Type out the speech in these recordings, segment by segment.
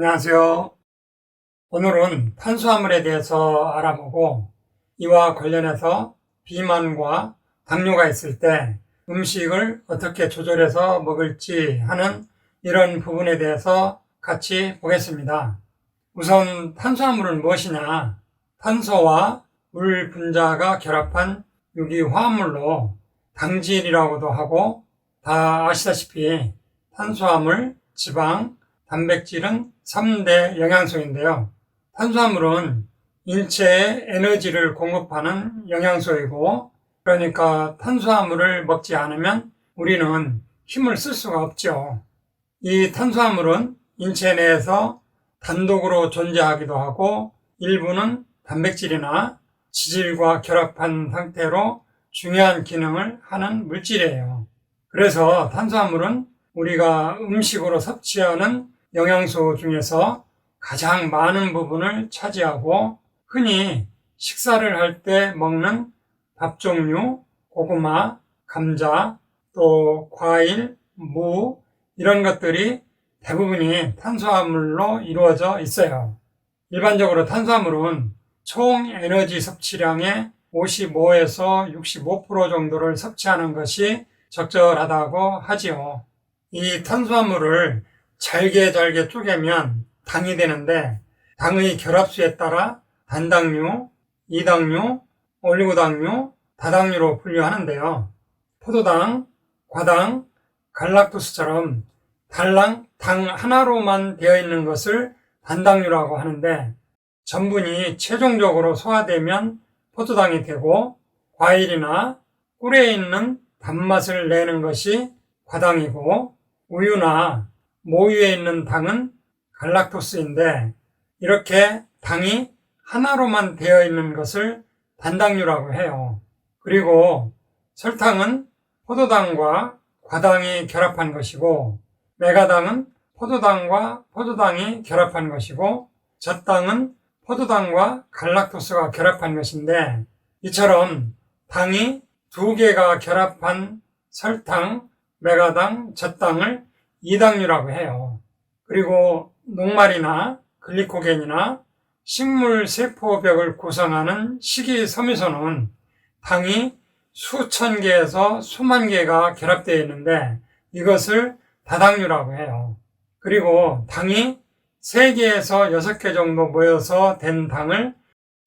안녕하세요. 오늘은 탄수화물에 대해서 알아보고 이와 관련해서 비만과 당뇨가 있을 때 음식을 어떻게 조절해서 먹을지 하는 이런 부분에 대해서 같이 보겠습니다. 우선 탄수화물은 무엇이냐? 탄소와 물 분자가 결합한 유기화합물로 당질이라고도 하고, 다 아시다시피 탄수화물, 지방, 단백질은 3대 영양소인데요. 탄수화물은 인체에 에너지를 공급하는 영양소이고, 그러니까 탄수화물을 먹지 않으면 우리는 힘을 쓸 수가 없죠. 이 탄수화물은 인체 내에서 단독으로 존재하기도 하고, 일부는 단백질이나 지질과 결합한 상태로 중요한 기능을 하는 물질이에요. 그래서 탄수화물은 우리가 음식으로 섭취하는 영양소 중에서 가장 많은 부분을 차지하고, 흔히 식사를 할 때 먹는 밥 종류, 고구마, 감자, 또 과일, 무, 이런 것들이 대부분이 탄수화물로 이루어져 있어요. 일반적으로 탄수화물은 총 에너지 섭취량의 55에서 65% 정도를 섭취하는 것이 적절하다고 하지요. 이 탄수화물을 잘게 쪼개면 당이 되는데, 당의 결합수에 따라 단당류, 이당류, 올리고당류, 다당류로 분류하는데요. 포도당, 과당, 갈락토스처럼 달랑 당 하나로만 되어 있는 것을 단당류라고 하는데, 전분이 최종적으로 소화되면 포도당이 되고, 과일이나 꿀에 있는 단맛을 내는 것이 과당이고, 우유나 모유에 있는 당은 갈락토스인데, 이렇게 당이 하나로만 되어 있는 것을 단당류라고 해요. 그리고 설탕은 포도당과 과당이 결합한 것이고, 메가당은 포도당과 포도당이 결합한 것이고, 젖당은 포도당과 갈락토스가 결합한 것인데, 이처럼 당이 두 개가 결합한 설탕, 메가당, 젖당을 이당류라고 해요. 그리고 녹말이나 글리코겐이나 식물 세포벽을 구성하는 식이섬유소는 당이 수천 개에서 수만 개가 결합되어 있는데, 이것을 다당류라고 해요. 그리고 당이 3개에서 6개 정도 모여서 된 당을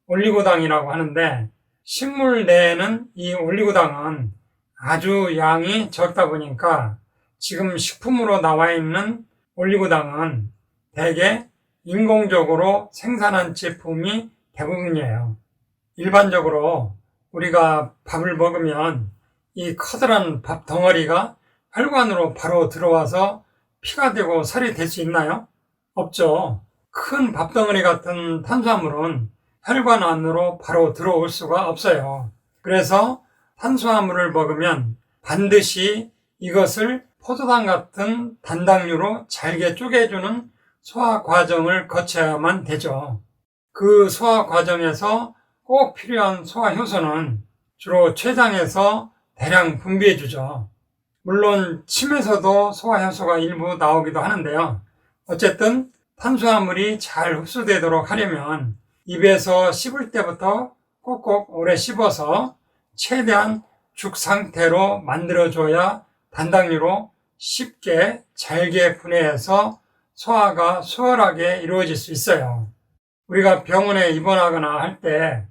올리고당이라고 하는데, 식물 내에는 이 올리고당은 아주 양이 적다 보니까 지금 식품으로 나와 있는 올리고당은 대개 인공적으로 생산한 제품이 대부분이에요. 일반적으로 우리가 밥을 먹으면 이 커다란 밥 덩어리가 혈관으로 바로 들어와서 피가 되고 살이 될 수 있나요? 없죠. 큰 밥덩어리 같은 탄수화물은 혈관 안으로 바로 들어올 수가 없어요. 그래서 탄수화물을 먹으면 반드시 이것을 포도당 같은 단당류로 잘게 쪼개주는 소화 과정을 거쳐야만 되죠. 그 소화 과정에서 꼭 필요한 소화 효소는 주로 췌장에서 대량 분비해 주죠. 물론 침에서도 소화 효소가 일부 나오기도 하는데요. 어쨌든 탄수화물이 잘 흡수되도록 하려면 입에서 씹을 때부터 꼭꼭 오래 씹어서 최대한 죽 상태로 만들어줘야 단당류로 쉽게 잘게 분해해서 소화가 수월하게 이루어질 수 있어요. 우리가 병원에 입원하거나 할 때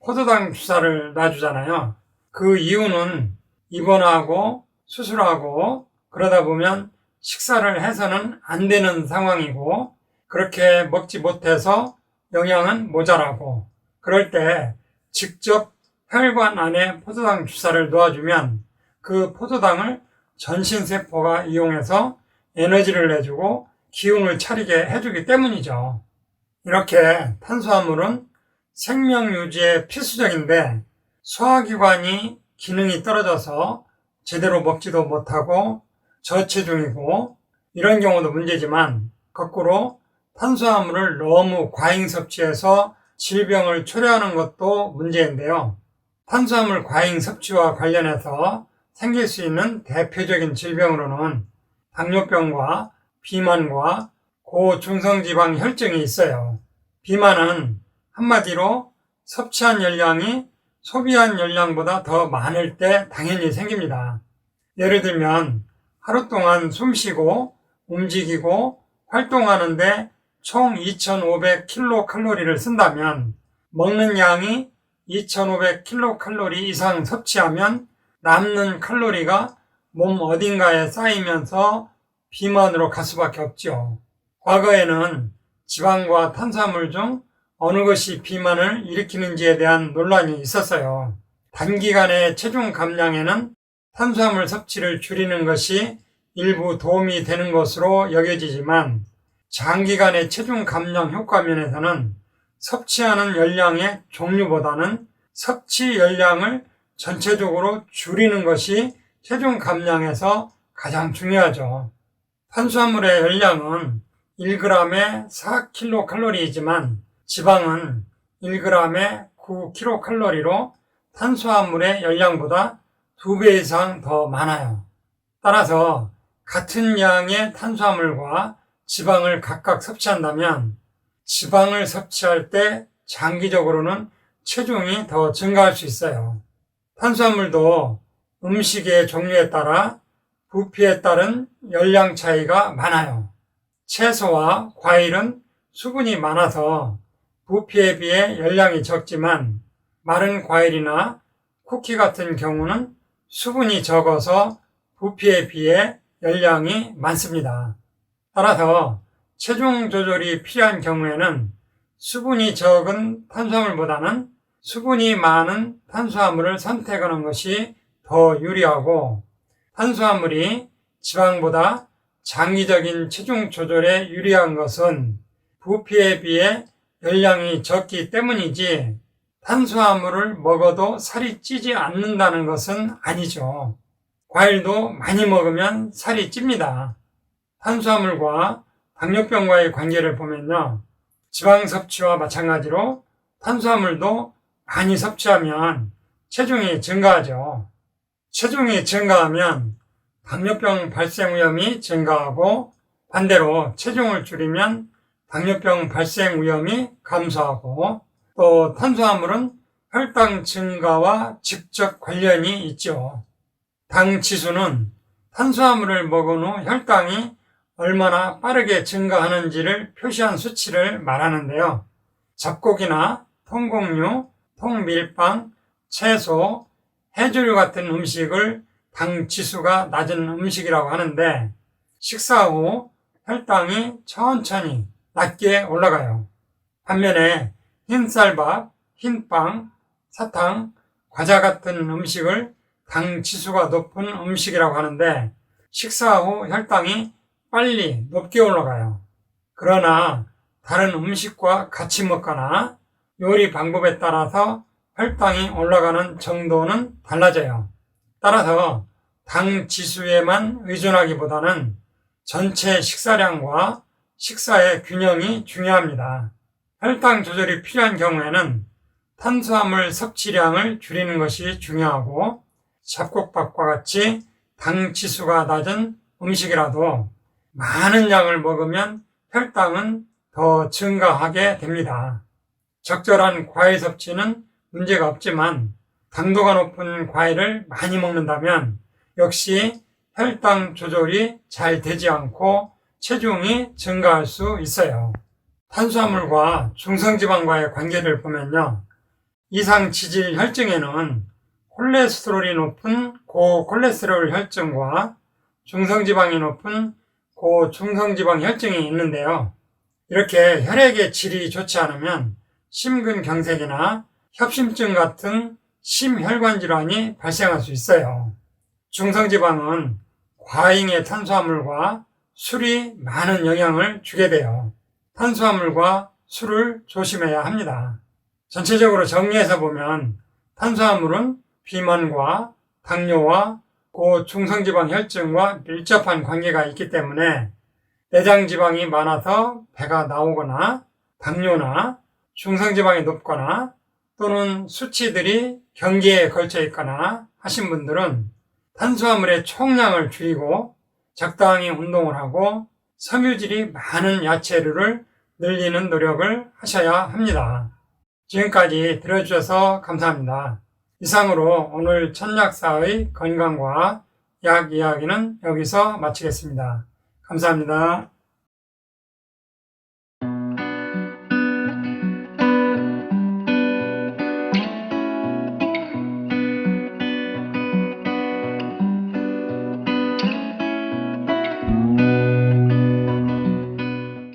포도당 주사를 놔주잖아요. 그 이유는 입원하고 수술하고 그러다 보면 식사를 해서는 안 되는 상황이고, 그렇게 먹지 못해서 영양은 모자라고, 그럴 때 직접 혈관 안에 포도당 주사를 놓아주면 그 포도당을 전신세포가 이용해서 에너지를 내주고 기운을 차리게 해주기 때문이죠. 이렇게 탄수화물은 생명 유지에 필수적인데, 소화기관이 기능이 떨어져서 제대로 먹지도 못하고 저체중이고 이런 경우도 문제지만, 거꾸로 탄수화물을 너무 과잉 섭취해서 질병을 초래하는 것도 문제인데요. 탄수화물 과잉 섭취와 관련해서 생길 수 있는 대표적인 질병으로는 당뇨병과 비만과 고중성지방 혈증이 있어요. 비만은 한마디로 섭취한 열량이 소비한 열량보다 더 많을 때 당연히 생깁니다. 예를 들면 하루 동안 숨쉬고 움직이고 활동하는데 총 2,500kcal를 쓴다면 먹는 양이 2,500kcal 이상 섭취하면 남는 칼로리가 몸 어딘가에 쌓이면서 비만으로 갈 수밖에 없죠. 과거에는 지방과 탄수화물 중 어느 것이 비만을 일으키는지에 대한 논란이 있었어요. 단기간의 체중 감량에는 탄수화물 섭취를 줄이는 것이 일부 도움이 되는 것으로 여겨지지만 장기간의 체중 감량 효과 면에서는 섭취하는 열량의 종류보다는 섭취 열량을 전체적으로 줄이는 것이 체중 감량에서 가장 중요하죠. 탄수화물의 열량은 1g에 4kcal이지만 지방은 1g에 9kcal로 탄수화물의 열량보다 2배 이상 더 많아요. 따라서 같은 양의 탄수화물과 지방을 각각 섭취한다면 지방을 섭취할 때 장기적으로는 체중이 더 증가할 수 있어요. 탄수화물도 음식의 종류에 따라 부피에 따른 열량 차이가 많아요. 채소와 과일은 수분이 많아서 부피에 비해 열량이 적지만 마른 과일이나 쿠키 같은 경우는 수분이 적어서 부피에 비해 열량이 많습니다. 따라서 체중 조절이 필요한 경우에는 수분이 적은 탄수화물보다는 수분이 많은 탄수화물을 선택하는 것이 더 유리하고 탄수화물이 지방보다 장기적인 체중 조절에 유리한 것은 부피에 비해 열량이 적기 때문이지 탄수화물을 먹어도 살이 찌지 않는다는 것은 아니죠. 과일도 많이 먹으면 살이 찝니다. 탄수화물과 당뇨병과의 관계를 보면요. 지방 섭취와 마찬가지로 탄수화물도 많이 섭취하면 체중이 증가하죠. 체중이 증가하면 당뇨병 발생 위험이 증가하고 반대로 체중을 줄이면 당뇨병 발생 위험이 감소하고 또 탄수화물은 혈당 증가와 직접 관련이 있죠. 당 지수는 탄수화물을 먹은 후 혈당이 얼마나 빠르게 증가하는지를 표시한 수치를 말하는데요. 잡곡이나 통곡류, 통밀빵, 채소, 해조류 같은 음식을 당 지수가 낮은 음식이라고 하는데 식사 후 혈당이 천천히 낮게 올라가요. 반면에 흰쌀밥, 흰빵, 사탕, 과자 같은 음식을 당 지수가 높은 음식이라고 하는데 식사 후 혈당이 빨리 높게 올라가요. 그러나 다른 음식과 같이 먹거나 요리 방법에 따라서 혈당이 올라가는 정도는 달라져요. 따라서 당 지수에만 의존하기보다는 전체 식사량과 식사의 균형이 중요합니다. 혈당 조절이 필요한 경우에는 탄수화물 섭취량을 줄이는 것이 중요하고 잡곡밥과 같이 당 지수가 낮은 음식이라도 많은 양을 먹으면 혈당은 더 증가하게 됩니다. 적절한 과일 섭취는 문제가 없지만 당도가 높은 과일을 많이 먹는다면 역시 혈당 조절이 잘 되지 않고 체중이 증가할 수 있어요. 탄수화물과 중성지방과의 관계를 보면요. 이상 지질 혈증에는 콜레스테롤이 높은 고콜레스테롤 혈증과 중성지방이 높은 고중성지방 혈증이 있는데요. 이렇게 혈액의 질이 좋지 않으면 심근경색이나 협심증 같은 심혈관 질환이 발생할 수 있어요. 중성지방은 과잉의 탄수화물과 술이 많은 영향을 주게 돼요. 탄수화물과 술을 조심해야 합니다. 전체적으로 정리해서 보면 탄수화물은 비만과 당뇨와 고중성지방 혈증과 밀접한 관계가 있기 때문에 내장지방이 많아서 배가 나오거나 당뇨나 중성지방이 높거나 또는 수치들이 경계에 걸쳐 있거나 하신 분들은 탄수화물의 총량을 줄이고 적당히 운동을 하고 섬유질이 많은 야채류를 늘리는 노력을 하셔야 합니다. 지금까지 들어주셔서 감사합니다. 이상으로 오늘 천약사의 건강과 약 이야기는 여기서 마치겠습니다. 감사합니다.